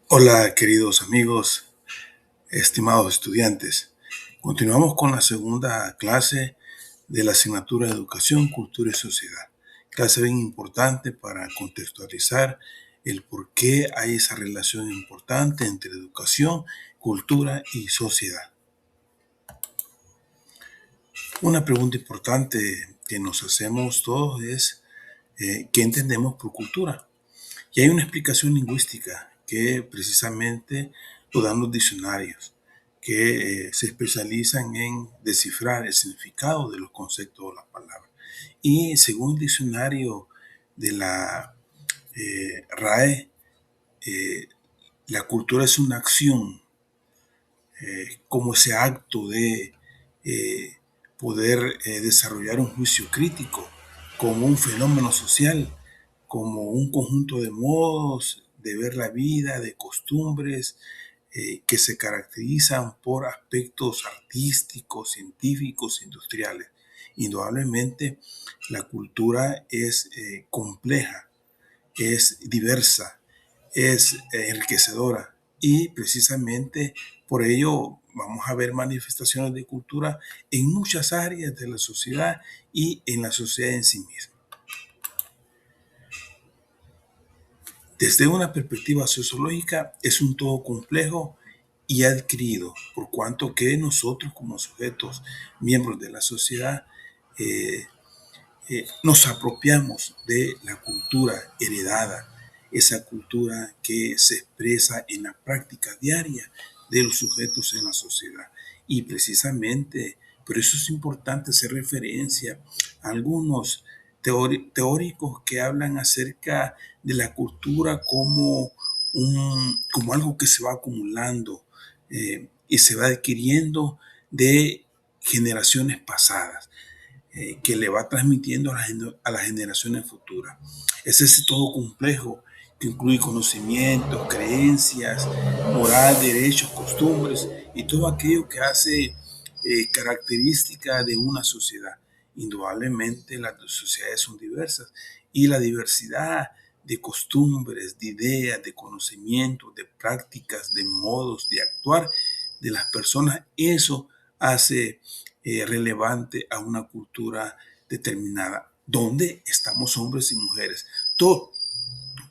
Hola, queridos amigos, estimados estudiantes. Continuamos con la segunda clase de la asignatura de Educación, Cultura y Sociedad. Clase bien importante para contextualizar el por qué hay esa relación importante entre educación, cultura y sociedad. Una pregunta importante que nos hacemos todos es ¿qué entendemos por cultura? Y hay una explicación lingüística que precisamente lo dan los diccionarios, que se especializan en descifrar el significado de los conceptos o las palabras. Y según el diccionario de la RAE, eh, la cultura es una acción, como ese acto de eh, poder desarrollar un juicio crítico como un fenómeno social, como un conjunto de modos de ver la vida, de costumbres que se caracterizan por aspectos artísticos, científicos, industriales. Indudablemente, la cultura es compleja, es diversa, es enriquecedora y precisamente por ello vamos a ver manifestaciones de cultura en muchas áreas de la sociedad y en la sociedad en sí misma. Desde una perspectiva sociológica es un todo complejo y adquirido, por cuanto que nosotros como sujetos, miembros de la sociedad, eh, nos apropiamos de la cultura heredada, esa cultura que se expresa en la práctica diaria de los sujetos en la sociedad. Y precisamente por eso es importante hacer referencia a algunos teóricos que hablan acerca de la cultura como algo que se va acumulando y se va adquiriendo de generaciones pasadas que le va transmitiendo a las generaciones futuras. Es ese todo complejo que incluye conocimientos, creencias, moral, derechos, costumbres y todo aquello que hace característica de una sociedad. Indudablemente las sociedades son diversas y la diversidad de costumbres, de ideas, de conocimientos, de prácticas, de modos de actuar de las personas, eso hace relevante a una cultura determinada, donde estamos hombres y mujeres. Todos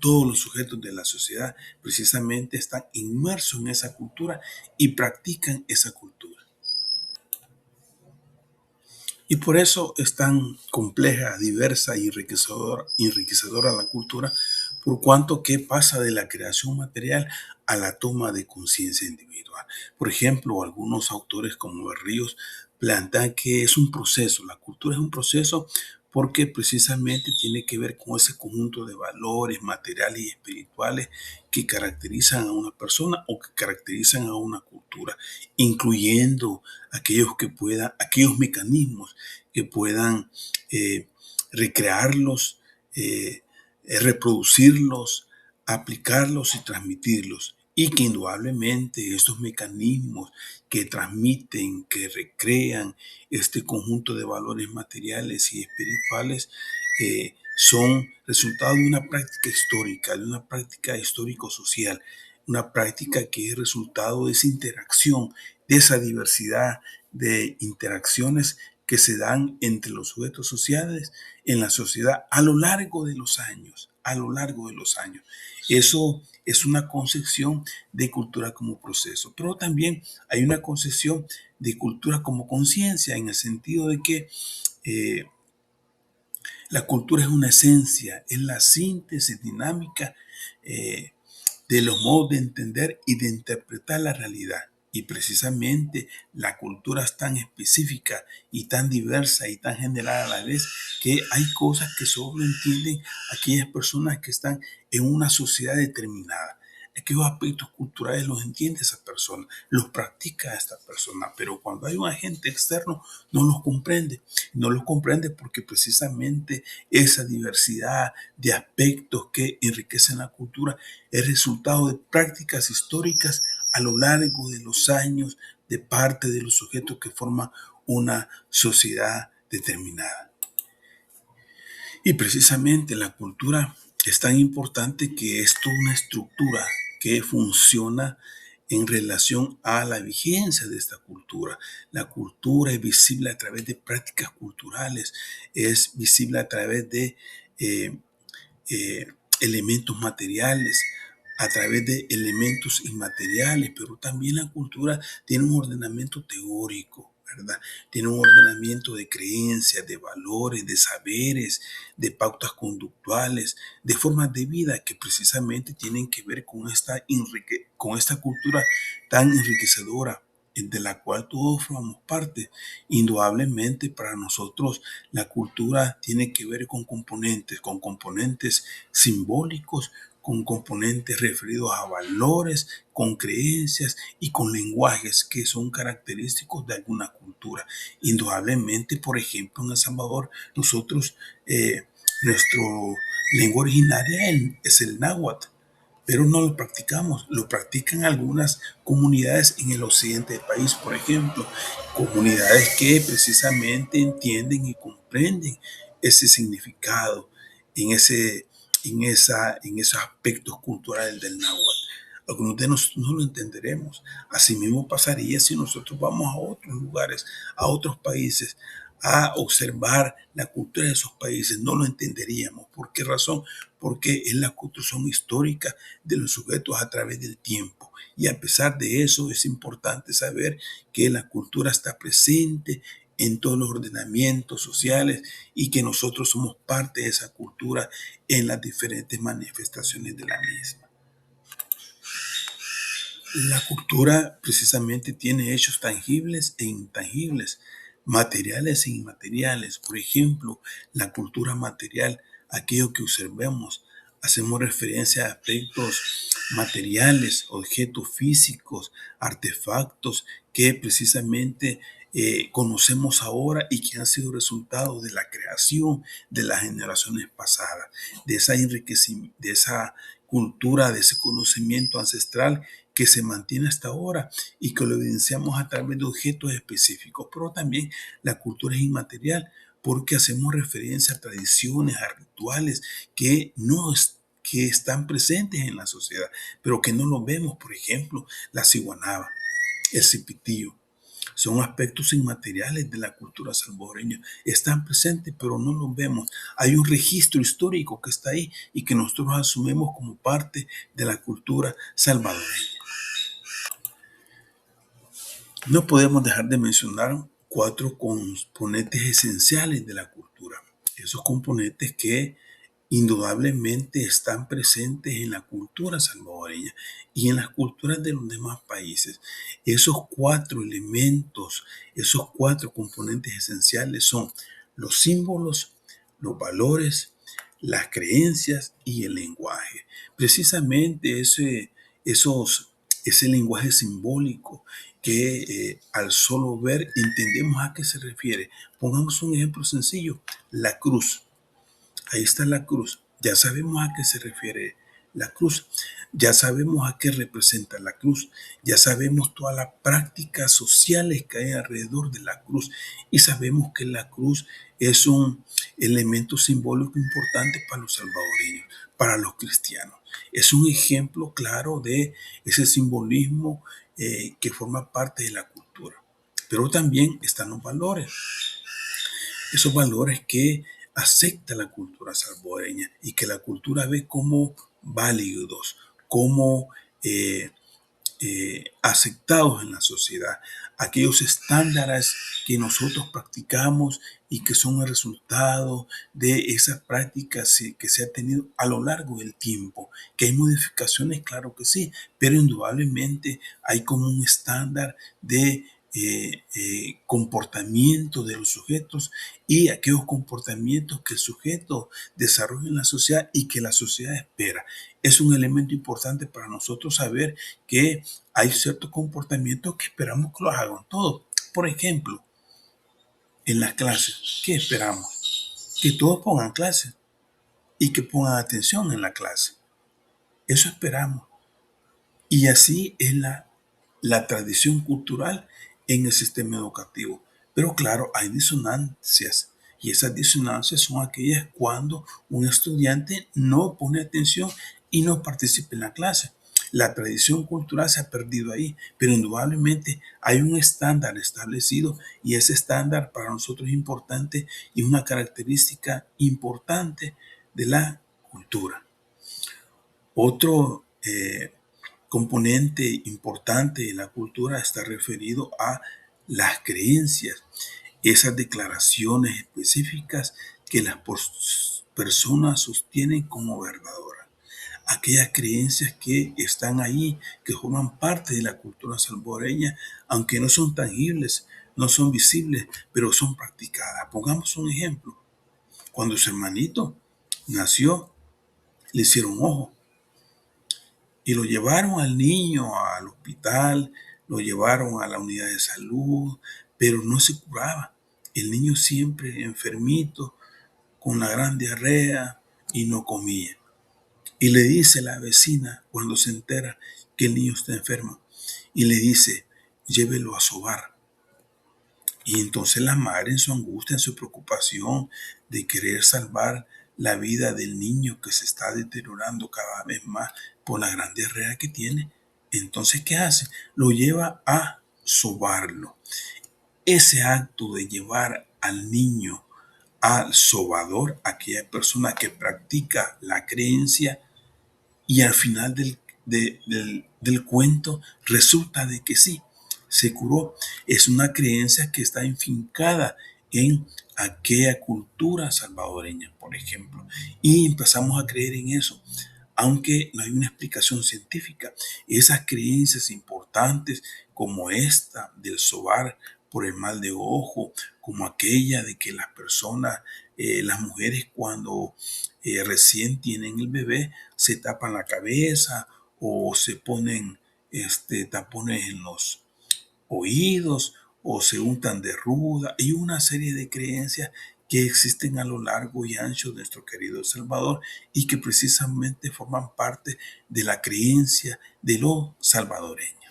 los sujetos de la sociedad precisamente están inmersos en esa cultura y practican esa cultura. Y por eso es tan compleja, diversa y enriquecedora la cultura, por cuanto que pasa de la creación material a la toma de conciencia individual. Por ejemplo, algunos autores como Berríos plantean que es un proceso, la cultura es un proceso porque precisamente tiene que ver con ese conjunto de valores materiales y espirituales que caracterizan a una persona o que caracterizan a una cultura, incluyendo aquellos mecanismos que puedan eh, recrearlos, eh, reproducirlos, aplicarlos y transmitirlos. Y que indudablemente estos mecanismos que transmiten, que recrean este conjunto de valores materiales y espirituales, son resultado de una práctica histórica, de una práctica histórico-social, una práctica que es resultado de esa interacción, de esa diversidad de interacciones que se dan entre los sujetos sociales en la sociedad a lo largo de los años, a lo largo de los años. Eso es una concepción de cultura como proceso, pero también hay una concepción de cultura como conciencia en el sentido de que eh, la cultura es una esencia, es la síntesis dinámica eh, de los modos de entender y de interpretar la realidad. Y precisamente la cultura es tan específica y tan diversa y tan general a la vez que hay cosas que solo entienden aquellas personas que están en una sociedad determinada. Aquellos aspectos culturales los entiende esa persona, los practica esta persona, pero cuando hay un agente externo no los comprende. No los comprende porque precisamente esa diversidad de aspectos que enriquecen la cultura es resultado de prácticas históricas a lo largo de los años de parte de los sujetos que forman una sociedad determinada. Y precisamente la cultura es tan importante que es toda una estructura que funciona en relación a la vigencia de esta cultura. La cultura es visible a través de prácticas culturales, es visible a través de eh, eh, elementos materiales, a través de elementos inmateriales, pero también la cultura tiene un ordenamiento teórico, ¿verdad? Tiene un ordenamiento de creencias, de valores, de saberes, de pautas conductuales, de formas de vida que precisamente tienen que ver con esta cultura tan enriquecedora de la cual todos formamos parte. Indudablemente para nosotros la cultura tiene que ver con componentes simbólicos, con componentes referidos a valores, con creencias y con lenguajes que son característicos de alguna cultura. Indudablemente, por ejemplo, en El Salvador, nosotros, nuestro lengua originaria es el náhuatl, pero no lo practicamos. Lo practican algunas comunidades en el occidente del país, por ejemplo, comunidades que precisamente entienden y comprenden ese significado en, ese, en esos aspectos culturales del náhuatl. Algunos de nosotros no lo entenderemos. Así mismo pasaría si nosotros vamos a otros lugares, a otros países, a observar la cultura de esos países. No lo entenderíamos. ¿Por qué razón? Porque es la construcción histórica de los sujetos a través del tiempo. Y a pesar de eso, es importante saber que la cultura está presente en todos los ordenamientos sociales y que nosotros somos parte de esa cultura en las diferentes manifestaciones de la misma. La cultura precisamente tiene hechos tangibles e intangibles, materiales e inmateriales. Por ejemplo, la cultura material, aquello que observemos, hacemos referencia a aspectos materiales, objetos físicos, artefactos que precisamente conocemos ahora y que han sido resultado de la creación de las generaciones pasadas, de esa enriquecimiento, de esa cultura, de ese conocimiento ancestral que se mantiene hasta ahora y que lo evidenciamos a través de objetos específicos. Pero también la cultura es inmaterial porque hacemos referencia a tradiciones, a rituales que no que están presentes en la sociedad, pero que no lo vemos. Por ejemplo, la ciguanaba, el cipitío. Son aspectos inmateriales de la cultura salvadoreña. Están presentes, pero no los vemos. Hay un registro histórico que está ahí y que nosotros asumimos como parte de la cultura salvadoreña. No podemos dejar de mencionar cuatro componentes esenciales de la cultura. Esos componentes que indudablemente están presentes en la cultura salvadoreña y en las culturas de los demás países. Esos cuatro elementos, esos cuatro componentes esenciales son los símbolos, los valores, las creencias y el lenguaje. Precisamente ese lenguaje simbólico que al solo ver entendemos a qué se refiere. Pongamos un ejemplo sencillo, la cruz. Ahí está la cruz. Ya sabemos a qué se refiere la cruz. Ya sabemos a qué representa la cruz. Ya sabemos todas las prácticas sociales que hay alrededor de la cruz. Y sabemos que la cruz es un elemento simbólico importante para los salvadoreños, para los cristianos. Es un ejemplo claro de ese simbolismo que forma parte de la cultura. Pero también están los valores. Esos valores que acepta la cultura salvadoreña y que la cultura ve como válidos, como aceptados en la sociedad, aquellos estándares que nosotros practicamos y que son el resultado de esas prácticas que se ha tenido a lo largo del tiempo. Que hay modificaciones, claro que sí, pero indudablemente hay como un estándar de comportamiento de los sujetos y aquellos comportamientos que el sujeto desarrolla en la sociedad y que la sociedad espera. Es un elemento importante para nosotros saber que hay ciertos comportamientos que esperamos que los hagan todos. Por ejemplo, en las clases, ¿qué esperamos? Que todos pongan clases y que pongan atención en la clase. Eso esperamos. Y así es la tradición cultural en el sistema educativo. Pero claro, hay disonancias. Y esas disonancias son aquellas cuando un estudiante no pone atención y no participa en la clase. La tradición cultural se ha perdido ahí, pero indudablemente hay un estándar establecido y ese estándar para nosotros es importante y una característica importante de la cultura. Otro componente importante de la cultura está referido a las creencias, esas declaraciones específicas que las personas sostienen como verdaderas, aquellas creencias que están ahí, que forman parte de la cultura salvadoreña, aunque no son tangibles, no son visibles, pero son practicadas. Pongamos un ejemplo. Cuando su hermanito nació, le hicieron ojo y lo llevaron al niño al hospital, lo llevaron a la unidad de salud, pero no se curaba. El niño siempre enfermito, con una gran diarrea y no comía. Y le dice la vecina cuando se entera que el niño está enfermo y le dice, llévelo a sobar. Y entonces la madre en su angustia, en su preocupación de querer salvar la vida del niño que se está deteriorando cada vez más por la gran diarrea que tiene, entonces ¿qué hace? Lo lleva a sobarlo. Ese acto de llevar al niño al sobador, aquella persona que practica la creencia, y al final del cuento resulta de que sí, se curó. Es una creencia que está enfincada en aquella cultura salvadoreña, por ejemplo. Y empezamos a creer en eso, aunque no hay una explicación científica. Esas creencias importantes como esta del sobar por el mal de ojo, como aquella de que las personas, las mujeres cuando recién tienen el bebé se tapan la cabeza o se ponen tapones en los oídos o se untan de ruda y una serie de creencias que existen a lo largo y ancho de nuestro querido Salvador y que precisamente forman parte de la creencia de los salvadoreños.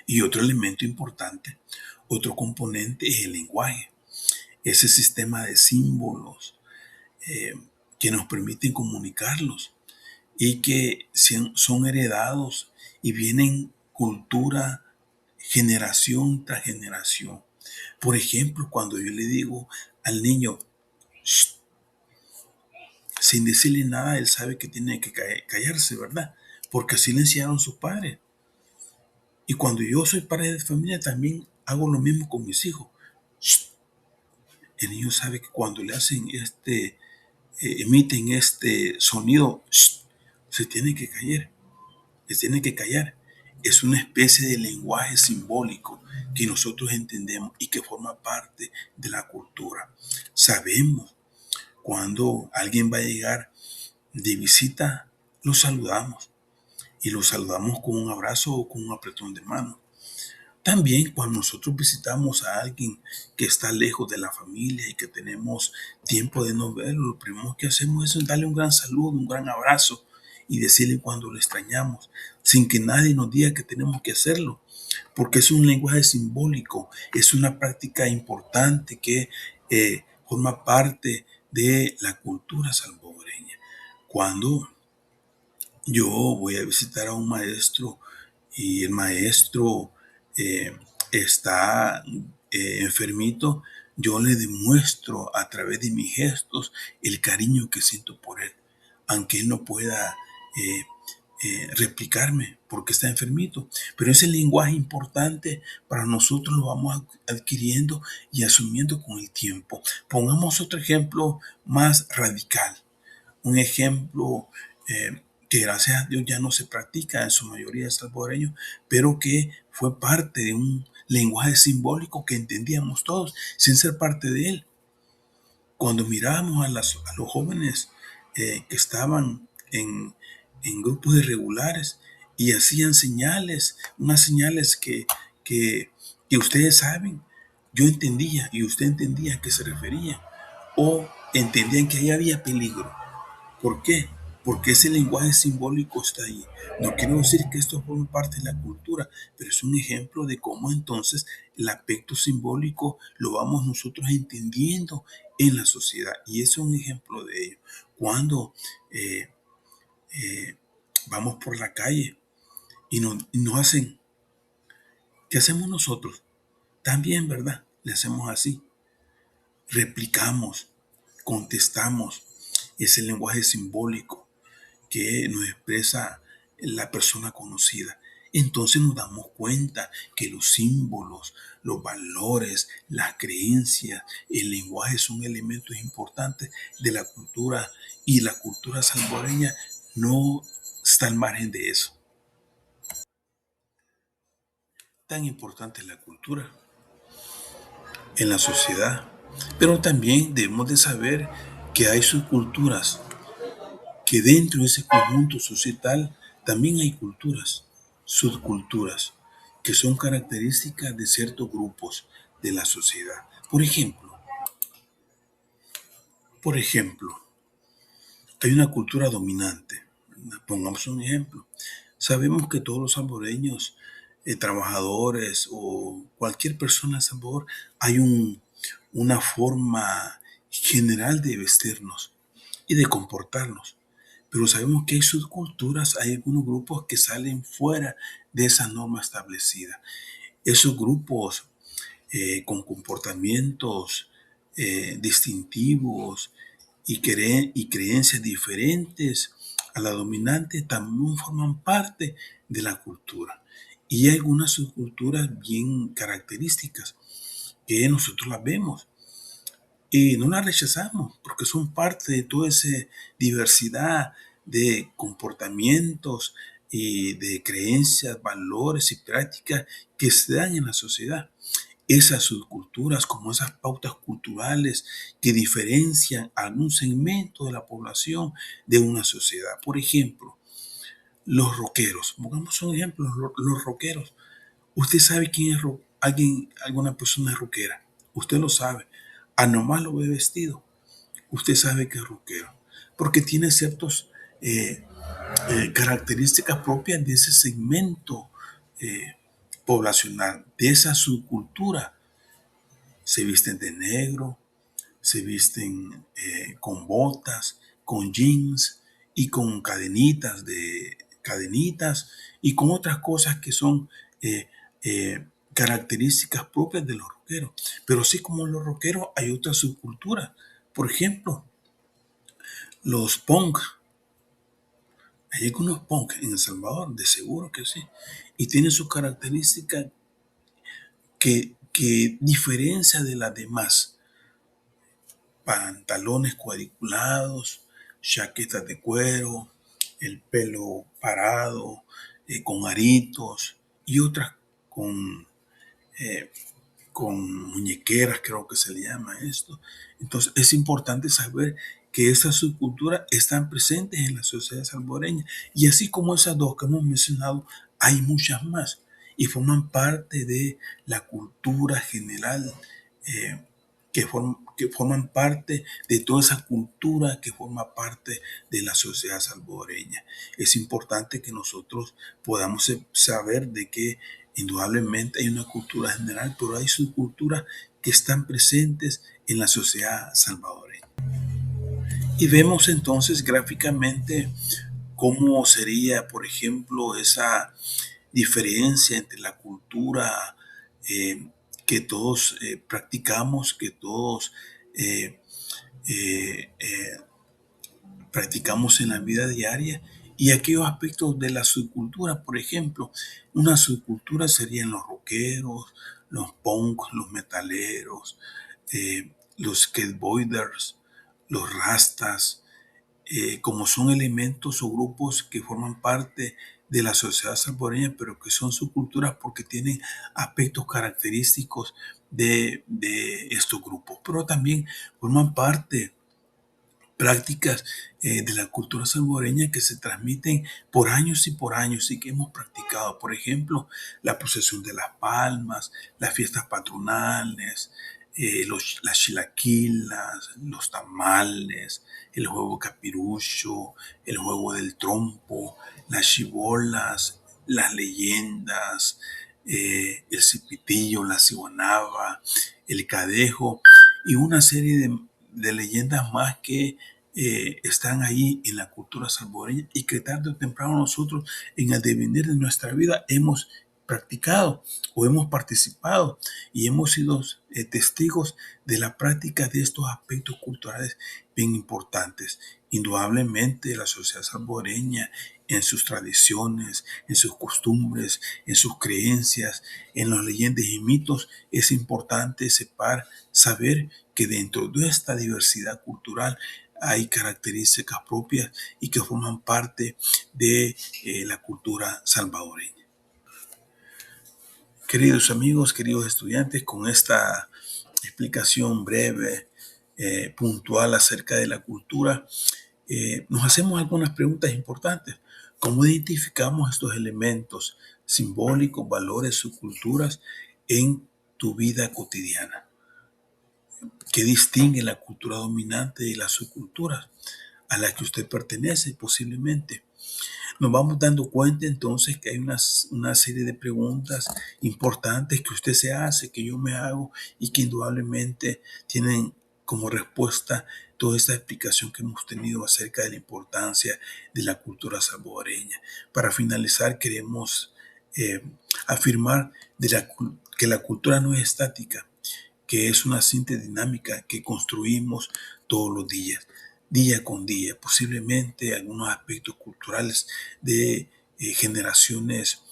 Y otro elemento importante, otro componente es el lenguaje, ese sistema de símbolos eh, que nos permiten comunicarlos y que son heredados y vienen cultura generación tras generación. Por ejemplo, cuando yo le digo al niño, "Shh", sin decirle nada, él sabe que tiene que callarse, ¿verdad? Porque así le enseñaron sus padres. Y cuando yo soy padre de familia, también hago lo mismo con mis hijos. "Shh". El niño sabe que cuando le hacen emiten este sonido, "Shh", se tiene que callar, se tiene que callar. Es una especie de lenguaje simbólico que nosotros entendemos y que forma parte de la cultura. Sabemos cuando alguien va a llegar de visita, lo saludamos y lo saludamos con un abrazo o con un apretón de mano. También cuando nosotros visitamos a alguien que está lejos de la familia y que tenemos tiempo de no verlo, lo primero que hacemos es darle un gran saludo, un gran abrazo y decirle cuando lo extrañamos, sin que nadie nos diga que tenemos que hacerlo, porque es un lenguaje simbólico, es una práctica importante que forma parte de la cultura salvadoreña. Cuando yo voy a visitar a un maestro y el maestro eh, está enfermito, yo le demuestro a través de mis gestos el cariño que siento por él, aunque él no pueda eh, replicarme porque está enfermito. Pero ese lenguaje importante para nosotros lo vamos adquiriendo y asumiendo con el tiempo. Pongamos otro ejemplo más radical, un ejemplo que gracias a Dios ya no se practica en su mayoría de salvadoreños, pero que fue parte de un lenguaje simbólico que entendíamos todos sin ser parte de él. Cuando mirábamos a los jóvenes que estaban en grupos irregulares y hacían señales, unas señales que ustedes saben, yo entendía y usted entendía a qué se refería, o entendían que ahí había peligro. ¿Por qué? Porque ese lenguaje simbólico está ahí. No quiero decir que esto forme parte de la cultura, pero es un ejemplo de cómo entonces el aspecto simbólico lo vamos nosotros entendiendo en la sociedad. Y es un ejemplo de ello. Cuando eh, vamos por la calle y nos hacen, ¿qué hacemos nosotros? También, ¿verdad? Le hacemos así, replicamos, contestamos. Es el lenguaje simbólico que nos expresa la persona conocida. Entonces nos damos cuenta que los símbolos, los valores, las creencias, el lenguaje son elementos importantes de la cultura, y la cultura salvadoreña no está al margen de eso. Tan importante es la cultura en la sociedad, pero también debemos de saber que hay subculturas, que dentro de ese conjunto societal también hay culturas, subculturas, que son características de ciertos grupos de la sociedad. Por ejemplo, hay una cultura dominante. Pongamos un ejemplo. Sabemos que todos los salvadoreños, trabajadores o cualquier persona de Salvador, hay una forma general de vestirnos y de comportarnos. Pero sabemos que hay subculturas, hay algunos grupos que salen fuera de esa norma establecida. Esos grupos con comportamientos distintivos y creencias diferentes a la dominante también forman parte de la cultura. Y hay algunas subculturas bien características que nosotros las vemos y no las rechazamos porque son parte de toda esa diversidad de comportamientos y de creencias, valores y prácticas que se dan en la sociedad. Esas subculturas, como esas pautas culturales que diferencian a algún segmento de la población de una sociedad. Por ejemplo, los rockeros. Pongamos un ejemplo, los rockeros. Usted sabe quién es alguna persona rockera. Usted lo sabe. A nomás lo ve vestido. Usted sabe que es rockero. Porque tiene ciertas características propias de ese segmento eh, poblacional, de esa subcultura. Se visten de negro, se visten con botas, con jeans y con cadenitas y con otras cosas que son eh, características propias de los rockeros. Pero así como los rockeros hay otras subculturas. Por ejemplo, los punk. Hay algunos punk en El Salvador, de seguro que sí. Y tienen sus características que diferencia de las demás. Pantalones cuadriculados, chaquetas de cuero, el pelo parado, con aritos y otras con, eh, con muñequeras, creo que se le llama esto. Entonces es importante saber que estas subculturas están presentes en la sociedad salvadoreña y así como esas dos que hemos mencionado, hay muchas más y forman parte de la cultura general eh, que forman parte de toda esa cultura que forma parte de la sociedad salvadoreña. Es importante que nosotros podamos saber de que indudablemente hay una cultura general, pero hay subculturas que están presentes en la sociedad salvadoreña. Y vemos entonces gráficamente cómo sería, por ejemplo, esa diferencia entre la cultura eh, que todos practicamos, que todos eh, eh, eh, practicamos en la vida diaria y aquellos aspectos de la subcultura. Por ejemplo, una subcultura serían los rockeros, los punk, los metaleros, los skateboarders, los rastas, como son elementos o grupos que forman parte de la sociedad salvadoreña, pero que son subculturas porque tienen aspectos característicos de estos grupos, pero también forman parte prácticas de la cultura salvadoreña que se transmiten por años y por años y que hemos practicado. Por ejemplo, la procesión de las palmas, las fiestas patronales, las chilaquilas, los tamales, el juego capirucho, el juego del trompo, las chibolas, las leyendas, el cipitillo, la ciguanaba, el cadejo y una serie de leyendas más que están ahí en la cultura salvadoreña y que tarde o temprano nosotros en el devenir de nuestra vida hemos practicado o hemos participado y hemos sido testigos de la práctica de estos aspectos culturales bien importantes. Indudablemente la sociedad salvadoreña en sus tradiciones, en sus costumbres, en sus creencias, en las leyendas y mitos, es importante saber que dentro de esta diversidad cultural hay características propias y que forman parte de la cultura salvadoreña. Queridos amigos, queridos estudiantes, con esta explicación breve, puntual acerca de la cultura, nos hacemos algunas preguntas importantes. ¿Cómo identificamos estos elementos simbólicos, valores, subculturas en tu vida cotidiana? ¿Qué distingue la cultura dominante de las subculturas a las que usted pertenece posiblemente? Nos vamos dando cuenta entonces que hay una serie de preguntas importantes que usted se hace, que yo me hago y que indudablemente tienen como respuesta toda esta explicación que hemos tenido acerca de la importancia de la cultura salvadoreña. Para finalizar, queremos afirmar que la cultura no es estática, que es una cinta dinámica que construimos todos los días, día con día. Posiblemente algunos aspectos culturales de generaciones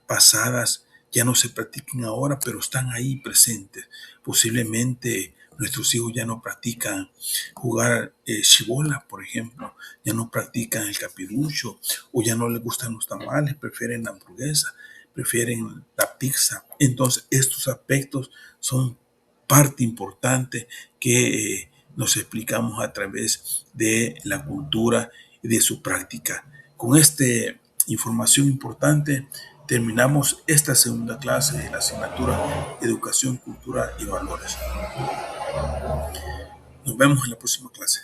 pasadas ya no se practiquen ahora, pero están ahí presentes. Posiblemente nuestros hijos ya no practican jugar chibola, por ejemplo, ya no practican el capirucho, o ya no les gustan los tamales, prefieren la hamburguesa, prefieren la pizza. Entonces, estos aspectos son parte importante que nos explicamos a través de la cultura y de su práctica. Con esta información importante terminamos esta segunda clase de la asignatura Educación, Cultura y Valores. Nos vemos en la próxima clase.